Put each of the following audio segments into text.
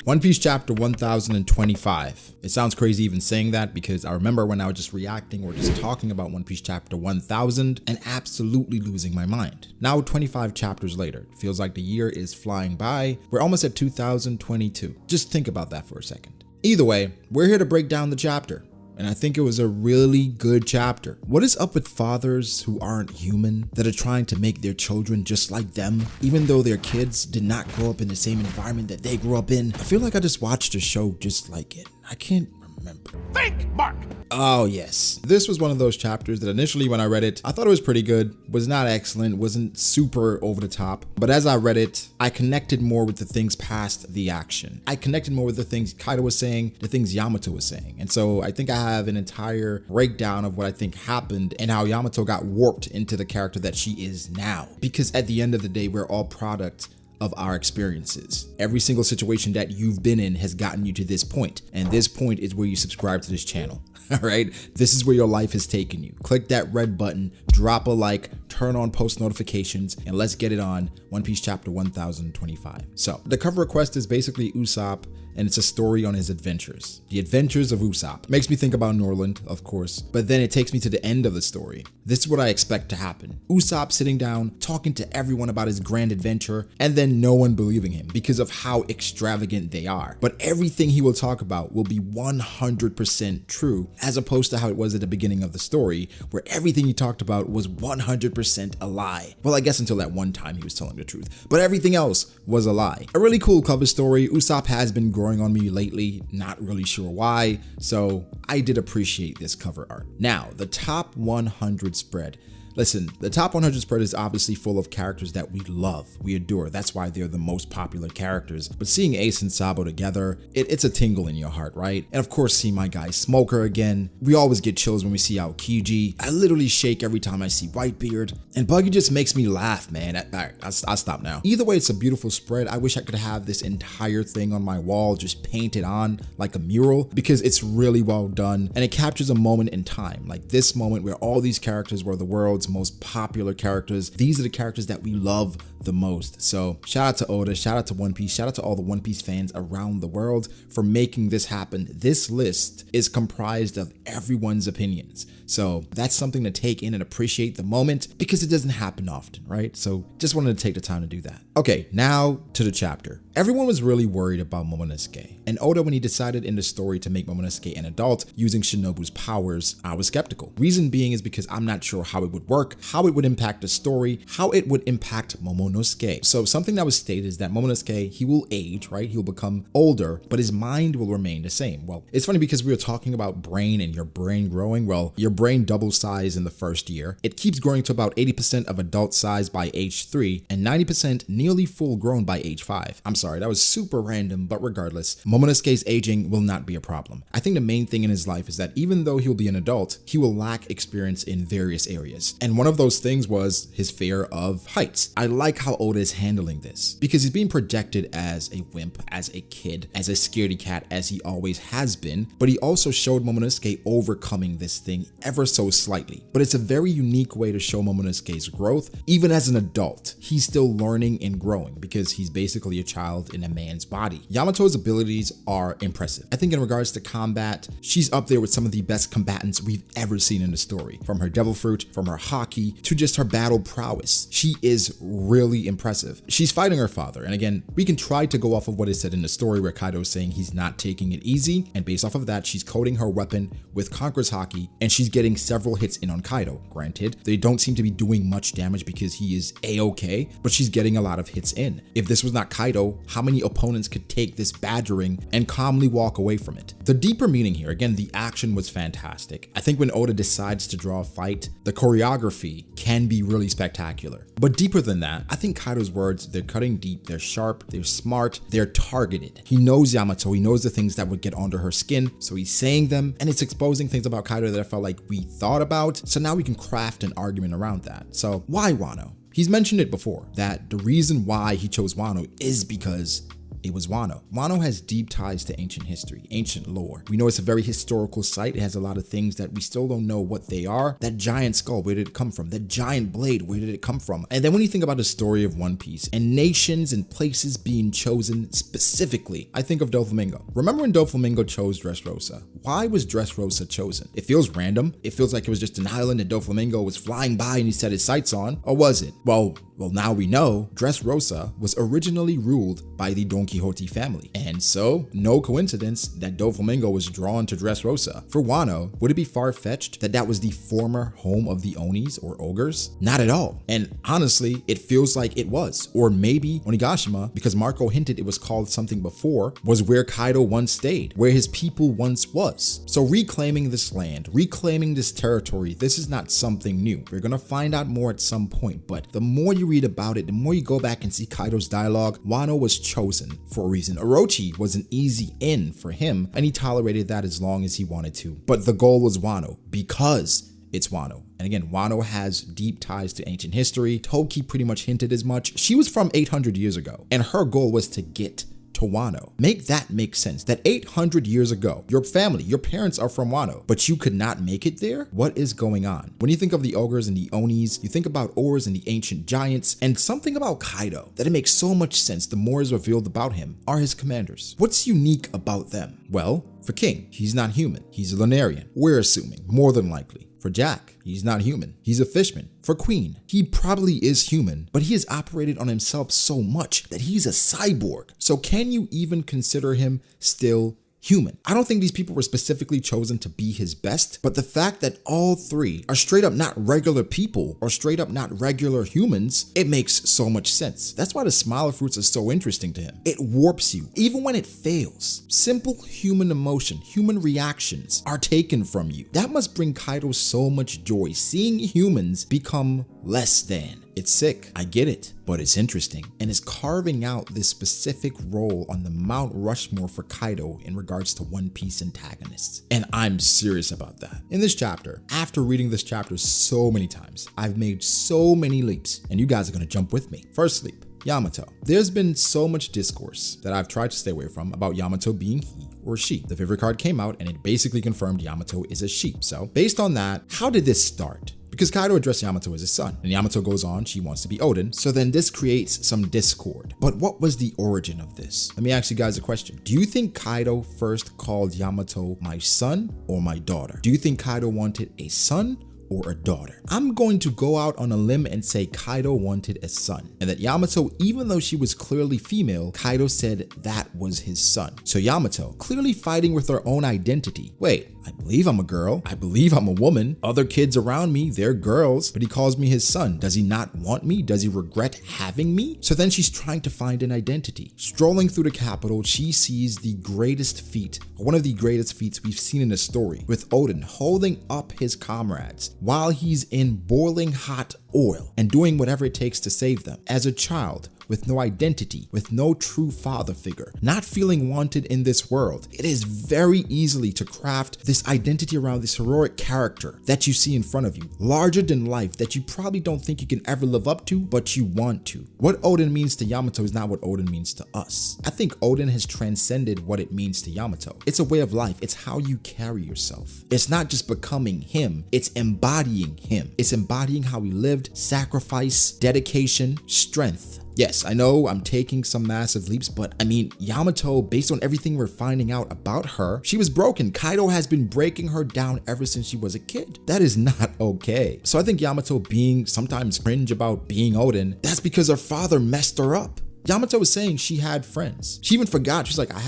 One Piece chapter 1025. It sounds crazy even saying that because I remember when I was just reacting or just talking about One Piece chapter 1000 and absolutely losing my mind. Now 25 chapters later, it feels like the year is flying by. We're almost at 2022. Just think about that for a second. Either way, we're here to break down the chapter. And I think it was a really good chapter. What is up with fathers who aren't human, that are trying to make their children just like them, even though their kids did not grow up in the same environment that they grew up in? I feel like I just watched a show just like it. I can't remember. Think, Mark! Oh yes. This was one of those chapters that initially when I read it, I thought it was pretty good, was not excellent, wasn't super over the top. But as I read it, I connected more with the things past the action. I connected more with the things Kaido was saying, the things Yamato was saying. And so I think I have an entire breakdown of what I think happened and how Yamato got warped into the character that she is now. Because at the end of the day, we're all product of our experiences. Every single situation that you've been in has gotten you to this point. And this point is where you subscribe to this channel. All right, this is where your life has taken you. Click that red button, drop a like, turn on post notifications, and let's get it on One Piece chapter 1025. So the cover request is basically Usopp, and it's a story on his adventures. The adventures of Usopp. Makes me think about Norland, of course, but then it takes me to the end of the story. This is what I expect to happen. Usopp sitting down, talking to everyone about his grand adventure, and then no one believing him because of how extravagant they are. But everything he will talk about will be 100% true, as opposed to how it was at the beginning of the story, where everything he talked about was 100% a lie. Well, I guess until that one time he was telling the truth, but everything else was a lie. A really cool cover story. Usopp has been growing on me lately, not really sure why, so I did appreciate this cover art. Now, the top 100 spread. Listen, the top 100 spread is obviously full of characters that we love, we adore. That's why they're the most popular characters. But seeing Ace and Sabo together, it's a tingle in your heart, right? And of course, see my guy Smoker again. We always get chills when we see Aokiji. I literally shake every time I see Whitebeard. And Buggy just makes me laugh, man. I'll stop now. Either way, it's a beautiful spread. I wish I could have this entire thing on my wall, just painted on like a mural, because it's really well done. And it captures a moment in time, like this moment where all these characters were the world's most popular characters. These are the characters that we love the most. So shout out to Oda, shout out to One Piece, shout out to all the One Piece fans around the world for making this happen. This list is comprised of everyone's opinions. So that's something to take in and appreciate the moment, because it doesn't happen often, right? So just wanted to take the time to do that. Okay, now to the chapter. Everyone was really worried about Momonosuke. And Oda, when he decided in the story to make Momonosuke an adult using Shinobu's powers, I was skeptical. Reason being is because I'm not sure how it would work, how it would impact the story, how it would impact Momonosuke. So something that was stated is that Momonosuke, he will age, right? He'll become older, but his mind will remain the same. Well, it's funny because we were talking about brain and your brain growing. Well, your brain doubles size in the first year. It keeps growing to about 80% of adult size by age 3 and 90% nearly full grown by age 5. I'm sorry, that was super random, but regardless, Momonosuke's aging will not be a problem. I think the main thing in his life is that even though he'll be an adult, he will lack experience in various areas. And one of those things was his fear of heights. I like how Oda is handling this because he's being projected as a wimp, as a kid, as a scaredy cat, as he always has been, but he also showed Momonosuke overcoming this thing ever so slightly. But it's a very unique way to show Momonosuke's growth. Even as an adult, he's still learning and growing because he's basically a child in a man's body. Yamato's abilities are impressive. I think in regards to combat, she's up there with some of the best combatants we've ever seen in the story. From her devil fruit, from her haki, to just her battle prowess. She is really impressive. She's fighting her father. And again, we can try to go off of what is said in the story where Kaido is saying he's not taking it easy. And based off of that, she's coating her weapon with Conqueror's haki and she's getting several hits in on Kaido. Granted, they don't seem to be doing much damage because he is a-okay, but she's getting a lot of hits in. If this was not Kaido, how many opponents could take this badgering and calmly walk away from it? The deeper meaning here, again, the action was fantastic. I think when Oda decides to draw a fight, the choreography can be really spectacular. But deeper than that, I think Kaido's words, they're cutting deep, they're sharp, they're smart, they're targeted. He knows Yamato, he knows the things that would get under her skin, so he's saying them, and it's exposing things about Kaido that I felt like we thought about, so now we can craft an argument around that. So why Wano? He's mentioned it before, that the reason why he chose Wano is because It was Wano. Wano has deep ties to ancient history, ancient lore. We know it's a very historical site. It has a lot of things that we still don't know what they are. That giant skull, where did it come from? That giant blade, where did it come from? And then when you think about the story of One Piece and nations and places being chosen specifically, I think of Doflamingo. Remember when Doflamingo chose Dressrosa? Why was Dressrosa chosen? It feels random. It feels like it was just an island that Doflamingo was flying by and he set his sights on. Or was it? Well, now we know Dressrosa was originally ruled by the Don Quixote family. And so, no coincidence that Doflamingo was drawn to Dressrosa. For Wano, would it be far-fetched that that was the former home of the Onis or ogres? Not at all. And honestly, it feels like it was. Or maybe Onigashima, because Marco hinted it was called something before, was where Kaido once stayed, where his people once was. So reclaiming this land, reclaiming this territory, this is not something new. We're gonna find out more at some point, but the more you read about it, the more you go back and see Kaido's dialogue, Wano was chosen for a reason. Orochi was an easy in for him, and he tolerated that as long as he wanted to. But the goal was Wano, because it's Wano. And again, Wano has deep ties to ancient history. Toki pretty much hinted as much. She was from 800 years ago, and her goal was to get to Wano. Make that make sense. That 800 years ago, your family, your parents are from Wano, but you could not make it there? What is going on? When you think of the ogres and the Onis, you think about Oars and the ancient giants, and something about Kaido that it makes so much sense the more is revealed about him are his commanders. What's unique about them? Well, for King, he's not human. He's a Lunarian. We're assuming, more than likely. For Jack, he's not human. He's a fishman. For Queen, he probably is human, but he has operated on himself so much that he's a cyborg. So can you even consider him still human? I don't think these people were specifically chosen to be his best, but the fact that all three are straight up not regular people or straight up not regular humans, it makes so much sense. That's why the Smiler Fruits are so interesting to him. It warps you, even when it fails. Simple human emotion, human reactions are taken from you. That must bring Kaido so much joy, seeing humans become less than. It's sick, I get it, but it's interesting, and is carving out this specific role on the Mount Rushmore for Kaido in regards to One Piece antagonists. And I'm serious about that. In this chapter, after reading this chapter so many times, I've made so many leaps, and you guys are gonna jump with me. First leap, Yamato. There's been so much discourse that I've tried to stay away from about Yamato being he or she. The favorite card came out and it basically confirmed Yamato is a she. So based on that, how did this start? Because Kaido addressed Yamato as his son, and Yamato goes on, she wants to be Oden, so then this creates some discord. But what was the origin of this? Let me ask you guys a question. Do you think Kaido first called Yamato my son or my daughter? Do you think Kaido wanted a son or a daughter? I'm going to go out on a limb and say Kaido wanted a son, and that Yamato, even though she was clearly female, Kaido said that was his son. So Yamato, clearly fighting with her own identity. Wait, I believe I'm a girl. I believe I'm a woman. Other kids around me, they're girls, but he calls me his son. Does he not want me? Does he regret having me? So then she's trying to find an identity. Strolling through the capital, she sees the greatest feat, one of the greatest feats we've seen in the story, with Oden holding up his comrades while he's in boiling hot oil and doing whatever it takes to save them. As a child, with no identity, with no true father figure, not feeling wanted in this world, it is very easily to craft this identity around this heroic character that you see in front of you, larger than life, that you probably don't think you can ever live up to, but you want to. What Oden means to Yamato is not what Oden means to us. I think Oden has transcended what it means to Yamato. It's a way of life. It's how you carry yourself. It's not just becoming him, it's embodying him. It's embodying how he lived, sacrifice, dedication, strength. Yes, I know I'm taking some massive leaps, but I mean, Yamato, based on everything we're finding out about her, she was broken. Kaido has been breaking her down ever since she was a kid. That is not okay. So I think Yamato being sometimes cringe about being Oden, that's because her father messed her up. Yamato was saying she had friends. She even forgot. She's like, I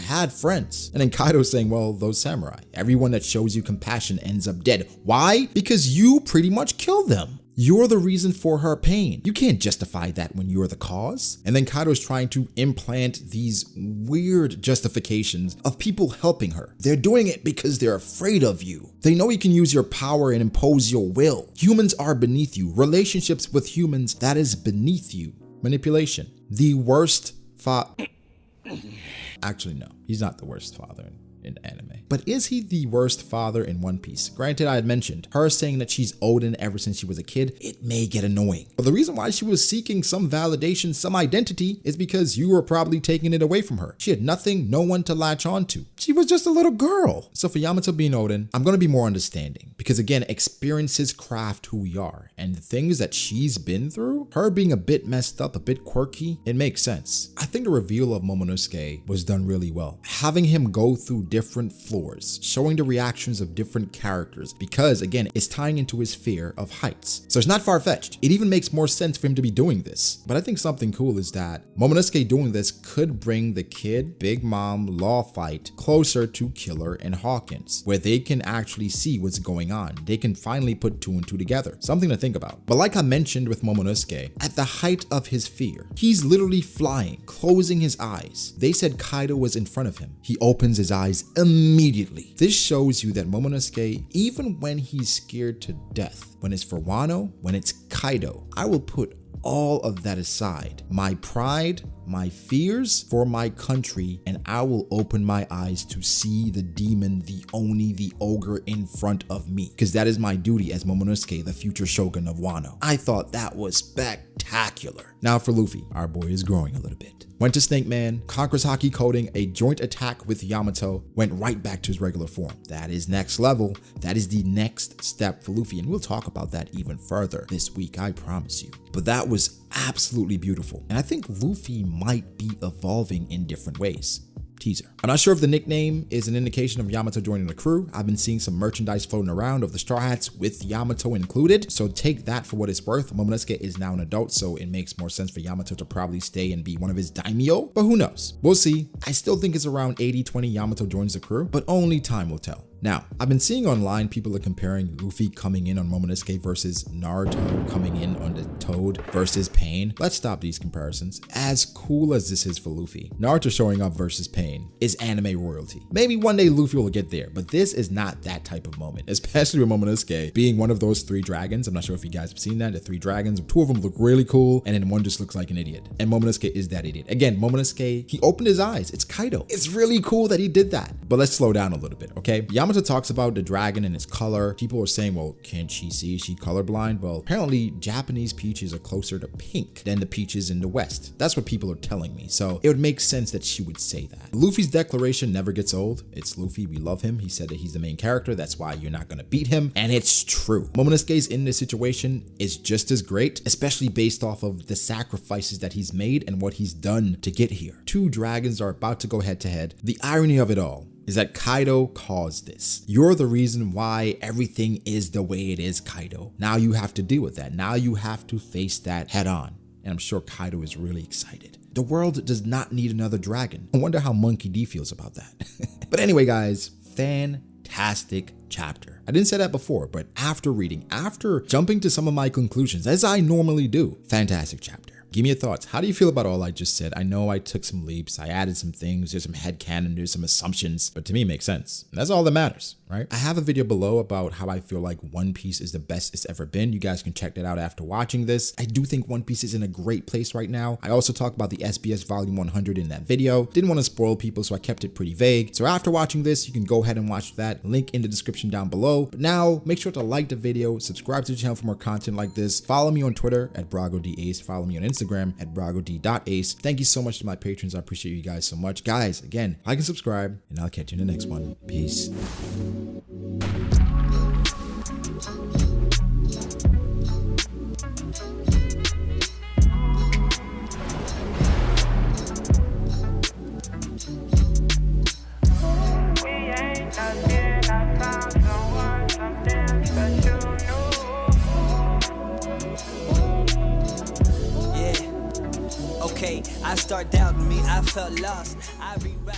had friends. And then Kaido's saying, well, those samurai, everyone that shows you compassion ends up dead. Why? Because you pretty much killed them. You're the reason for her pain. You can't justify that when you're the cause. And then Kaido's trying to implant these weird justifications of people helping her. They're doing it because they're afraid of you. They know you can use your power and impose your will. Humans are beneath you. Relationships with humans, that is beneath you. Manipulation. The worst Actually, no, he's not the worst father. in anime. But is he the worst father in One Piece? Granted, I had mentioned her saying that she's Odin ever since she was a kid. It may get annoying. But the reason why she was seeking some validation, some identity, is because you were probably taking it away from her. She had nothing, no one to latch on to. She was just a little girl. So for Yamato being Odin, I'm going to be more understanding. Because again, experiences craft who we are. And the things that she's been through, her being a bit messed up, a bit quirky, it makes sense. I think the reveal of Momonosuke was done really well. Having him go through different floors, showing the reactions of different characters, because again, it's tying into his fear of heights. So it's not far-fetched. It even makes more sense for him to be doing this. But I think something cool is that Momonosuke doing this could bring the kid, Big Mom, Law fight closer to Killer and Hawkins, where they can actually see what's going on. They can finally put two and two together. Something to think about. But like I mentioned with Momonosuke, at the height of his fear, he's literally flying, closing his eyes. They said Kaido was in front of him. He opens his eyes immediately. This shows you that Momonosuke, even when he's scared to death, when it's for Wano, when it's Kaido, I will put all of that aside. My pride, my fears for my country, and I will open my eyes to see the demon, the Oni, the ogre in front of me, because that is my duty as Momonosuke, the future shogun of Wano. I thought that was spectacular. Now for Luffy, our boy is growing a little bit. Went to Snake Man, conquers Haki coding, a joint attack with Yamato, went right back to his regular form. That is next level. That is the next step for Luffy, and we'll talk about that even further this week, I promise you. But that was absolutely beautiful, and I think Luffy might be evolving in different ways. Teaser. I'm not sure if the nickname is an indication of Yamato joining the crew. I've been seeing some merchandise floating around of the Straw Hats with Yamato included, so take that for what it's worth. Momonosuke is now an adult, so it makes more sense for Yamato to probably stay and be one of his daimyo, but who knows? We'll see. I still think it's around 80-20 Yamato joins the crew, but only time will tell. Now, I've been seeing online people are comparing Luffy coming in on Momonosuke versus Naruto coming in on the Toad versus Pain. Let's stop these comparisons. As cool as this is for Luffy, Naruto showing up versus Pain is anime royalty. Maybe one day Luffy will get there, but this is not that type of moment, especially with Momonosuke being one of those three dragons. I'm not sure if you guys have seen that, the three dragons. Two of them look really cool, and then one just looks like an idiot. And Momonosuke is that idiot. Again, Momonosuke, he opened his eyes. It's Kaido. It's really cool that he did that. But let's slow down a little bit, okay? Yamato talks about the dragon and its color. People are saying, well, can't she see? Is she colorblind? Well, apparently Japanese peaches are closer to pink than the peaches in the West. That's what people are telling me. So it would make sense that she would say that. Luffy's declaration never gets old. It's Luffy. We love him. He said that he's the main character. That's why you're not going to beat him. And it's true. Momonosuke's in this situation is just as great, especially based off of the sacrifices that he's made and what he's done to get here. Two dragons are about to go head to head. The irony of it all is that Kaido caused this. You're the reason why everything is the way it is, Kaido. Now you have to deal with that. Now you have to face that head on. And I'm sure Kaido is really excited. The world does not need another dragon. I wonder how Monkey D feels about that. But anyway, guys, fantastic chapter. I didn't say that before, but after reading, after jumping to some of my conclusions, as I normally do, fantastic chapter. Give me your thoughts. How do you feel about all I just said? I know I took some leaps. I added some things. There's some headcanon. There's some assumptions. But to me, it makes sense. And that's all that matters, right? I have a video below about how I feel like One Piece is the best it's ever been. You guys can check that out after watching this. I do think One Piece is in a great place right now. I also talked about the SBS Volume 100 in that video. Didn't want to spoil people, so I kept it pretty vague. So after watching this, you can go ahead and watch that. Link in the description down below. But now, make sure to like the video, subscribe to the channel for more content like this. Follow me on Twitter at BragoDAce. Follow me on Instagram at BragoD.Ace. Thank you so much to my patrons. I appreciate you guys so much. Guys, again, like and subscribe, and I'll catch you in the next one. Peace. I start doubting me, I felt lost. I rewrite